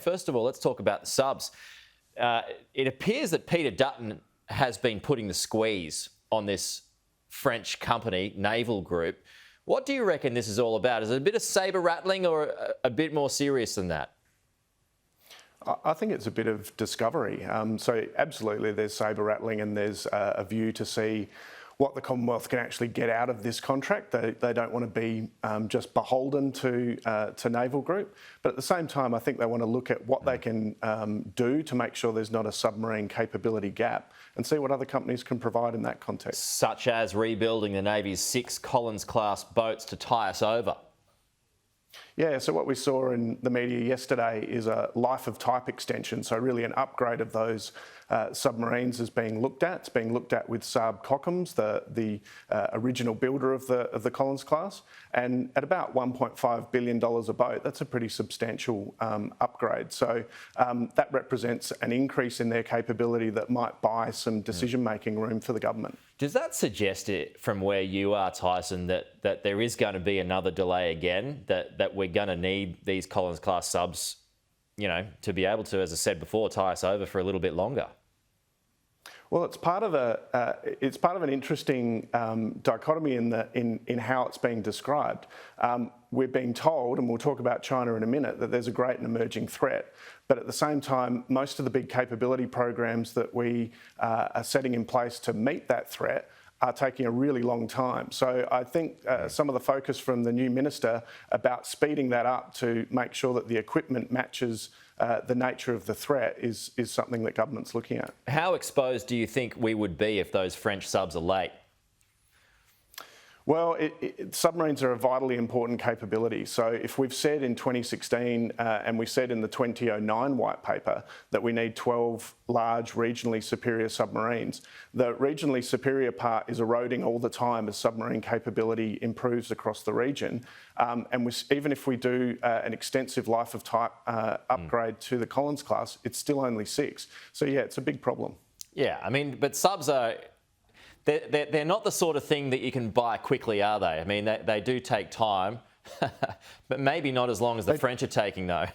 First of all, let's talk about the subs. It appears that Peter Dutton has been putting the squeeze on this French company, Naval Group. What do you reckon this is all about? Is it a bit of sabre rattling or a bit more serious than that? I think it's a bit of discovery. So absolutely there's sabre rattling and there's a view to see what the Commonwealth can actually get out of this contract. They don't want to be just beholden to Naval Group, but at the same time I think they want to look at what they can do to make sure there's not a submarine capability gap and see what other companies can provide in that context. Such as rebuilding the Navy's 6 Collins-class boats to tie us over. Yeah, so what we saw in the media yesterday is a life of type extension, so really an upgrade of those submarines is being looked at. It's being looked at with Saab Kockums, the original builder of the Collins class, and at about $1.5 billion a boat, that's a pretty substantial upgrade. So that represents an increase in their capability that might buy some decision-making room for the government. Does that suggest, from where you are, Tyson, that there is going to be another delay again, that we're going to need these Collins-class subs, to be able to, as I said before, tie us over for a little bit longer? Well, it's part of an interesting dichotomy in how it's being described. We're being told, and we'll talk about China in a minute, that there's a great and emerging threat. But at the same time, most of the big capability programs that we are setting in place to meet that threat are taking a really long time. So I think some of the focus from the new minister about speeding that up to make sure that the equipment matches the nature of the threat is something that government's looking at. How exposed do you think we would be if those French subs are late? Well, submarines are a vitally important capability. So if we've said in 2016 and we said in the 2009 white paper that we need 12 large regionally superior submarines, the regionally superior part is eroding all the time as submarine capability improves across the region. Even if we do an extensive life of type upgrade to the Collins class, it's still only 6. So yeah, it's a big problem. Yeah, I mean, but subs are... They're not the sort of thing that you can buy quickly, are they? I mean, they do take time, but maybe not as long as the French are taking, though.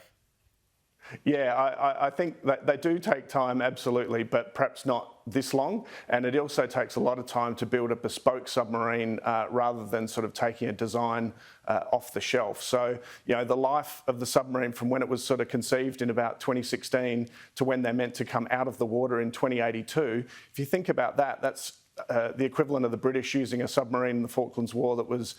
Yeah, I think that they do take time, absolutely, but perhaps not this long. And it also takes a lot of time to build a bespoke submarine rather than sort of taking a design off the shelf. So, the life of the submarine from when it was sort of conceived in about 2016 to when they're meant to come out of the water in 2082, if you think about that, that's the equivalent of the British using a submarine in the Falklands War that was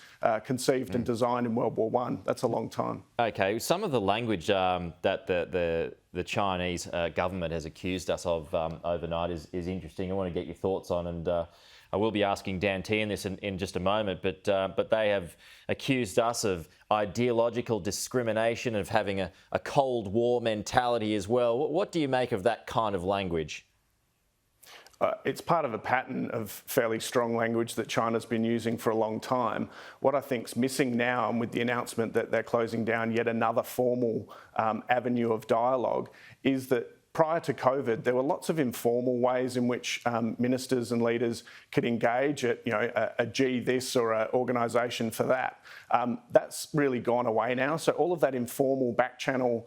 conceived and designed in World War I. That's a long time. Okay, some of the language that the Chinese government has accused us of overnight is interesting. I want to get your thoughts on, and I will be asking Dan T in this in just a moment, but they have accused us of ideological discrimination, of having a Cold War mentality as well. What do you make of that kind of language? It's part of a pattern of fairly strong language that China's been using for a long time. What I think's missing now, and with the announcement that they're closing down yet another formal avenue of dialogue, is that prior to COVID, there were lots of informal ways in which ministers and leaders could engage at, a G this or an organisation for that. That's really gone away now. So all of that informal back-channel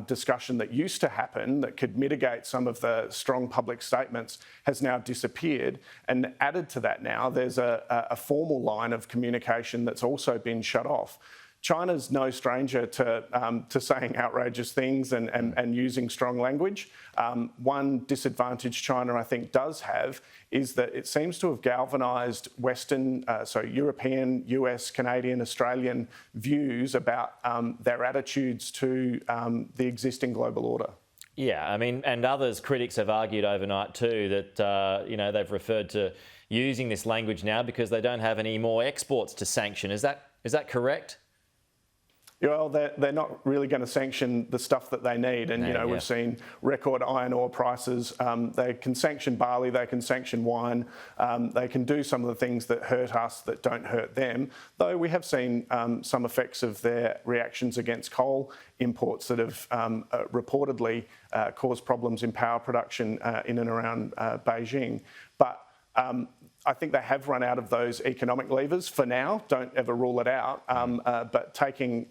discussion that used to happen that could mitigate some of the strong public statements has now disappeared. And added to that now, there's a formal line of communication that's also been shut off. China's no stranger to saying outrageous things and using strong language. One disadvantage China, I think, does have is that it seems to have galvanised Western, so European, US, Canadian, Australian views about their attitudes to the existing global order. Yeah, I mean, and others, critics have argued overnight too that, they've referred to using this language now because they don't have any more exports to sanction. Is that correct? Well, they're not really going to sanction the stuff that they need. And, we've seen record iron ore prices. They can sanction barley, they can sanction wine. They can do some of the things that hurt us that don't hurt them. Though we have seen some effects of their reactions against coal imports that have reportedly caused problems in power production in and around Beijing. But I think they have run out of those economic levers for now. Don't ever rule it out. But taking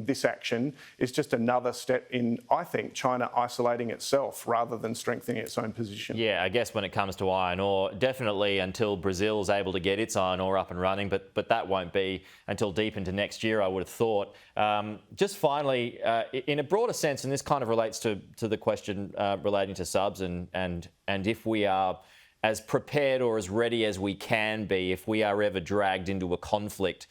this action is just another step in, I think, China isolating itself rather than strengthening its own position. Yeah, I guess when it comes to iron ore, definitely until Brazil's able to get its iron ore up and running, but that won't be until deep into next year, I would have thought. Just finally, in a broader sense, and this kind of relates to the question relating to subs and if we are as prepared or as ready as we can be if we are ever dragged into a conflict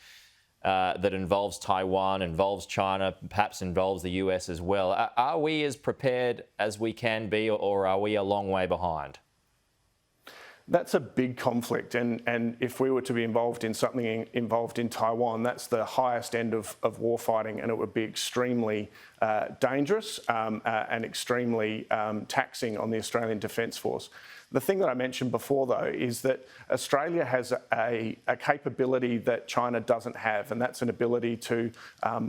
that involves Taiwan, involves China, perhaps involves the US as well. Are we as prepared as we can be, or are we a long way behind? That's a big conflict, and if we were to be involved in something involved in Taiwan, that's the highest end of war fighting, and it would be extremely dangerous and extremely taxing on the Australian Defence Force. The thing that I mentioned before, though, is that Australia has a capability that China doesn't have, and that's an ability to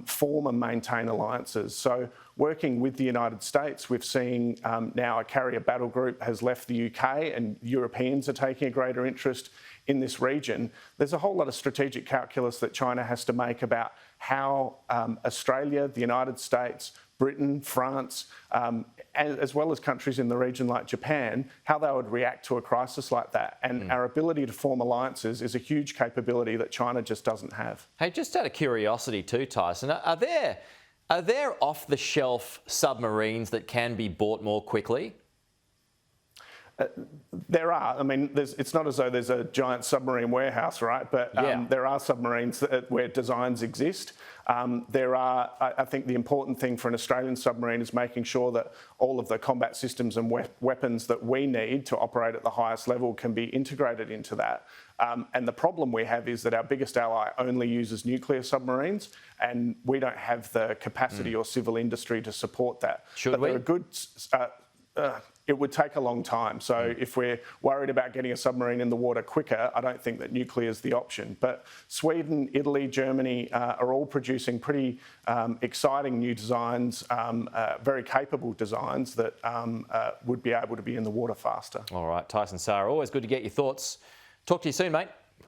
form and maintain alliances. So working with the United States, we've seen now a carrier battle group has left the UK, and Europeans are taking a greater interest in this region. There's a whole lot of strategic calculus that China has to make about how Australia, the United States, Britain, France, as well as countries in the region like Japan, how they would react to a crisis like that. And our ability to form alliances is a huge capability that China just doesn't have. Hey, just out of curiosity too, Tyson, are there off-the-shelf submarines that can be bought more quickly? There are. I mean, it's not as though there's a giant submarine warehouse, right? But there are submarines where designs exist. I think the important thing for an Australian submarine is making sure that all of the combat systems and weapons that we need to operate at the highest level can be integrated into that. And the problem we have is that our biggest ally only uses nuclear submarines, and we don't have the capacity or civil industry to support that. Should we? There are good. It would take a long time. So if we're worried about getting a submarine in the water quicker, I don't think that nuclear is the option. But Sweden, Italy, Germany are all producing pretty exciting new designs, very capable designs that would be able to be in the water faster. All right, Tyson Sara, always good to get your thoughts. Talk to you soon, mate.